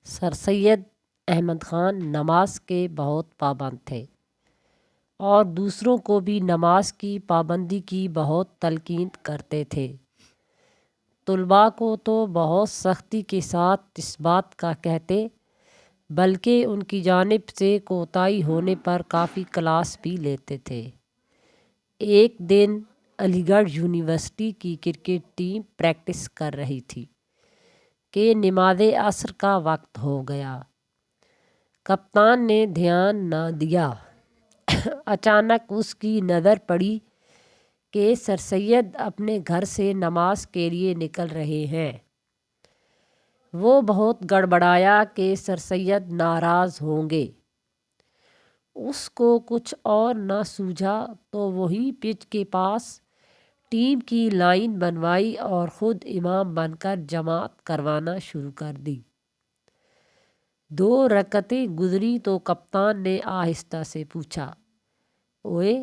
سر سید احمد خان نماز کے بہت پابند تھے اور دوسروں کو بھی نماز کی پابندی کی بہت تلقین کرتے تھے۔ طلباء کو تو بہت سختی کے ساتھ اس بات کا کہتے، بلکہ ان کی جانب سے کوتاہی ہونے پر کافی کلاس بھی لیتے تھے۔ ایک دن علی گڑھ یونیورسٹی کی کرکٹ ٹیم پریکٹس کر رہی تھی کہ نماز عصر کا وقت ہو گیا۔ کپتان نے دھیان نہ دیا۔ اچانک اس کی نظر پڑی کہ سر سید اپنے گھر سے نماز کے لیے نکل رہے ہیں۔ وہ بہت گڑبڑایا کہ سر سید ناراض ہوں گے۔ اس کو کچھ اور نہ سوجھا تو وہی پچ کے پاس ٹیم کی لائن بنوائی اور خود امام بن کر جماعت کروانا شروع کر دی۔ 2 رکعتیں گزری تو کپتان نے آہستہ سے پوچھا، اوئے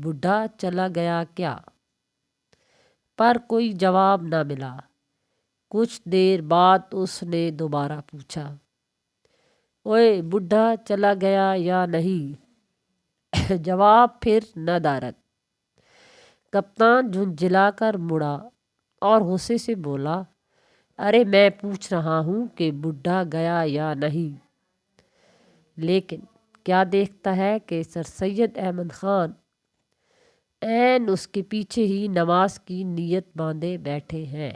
بڈھا چلا گیا کیا؟ پر کوئی جواب نہ ملا۔ کچھ دیر بعد اس نے دوبارہ پوچھا، اوئے بڈھا چلا گیا یا نہیں؟ جواب پھر ندارد۔ کپتان جھنجھلا کر مڑا اور غصے سے بولا، ارے میں پوچھ رہا ہوں کہ بڈھا گیا یا نہیں؟ لیکن کیا دیکھتا ہے کہ سر سید احمد خان عین اس کے پیچھے ہی نماز کی نیت باندھے بیٹھے ہیں۔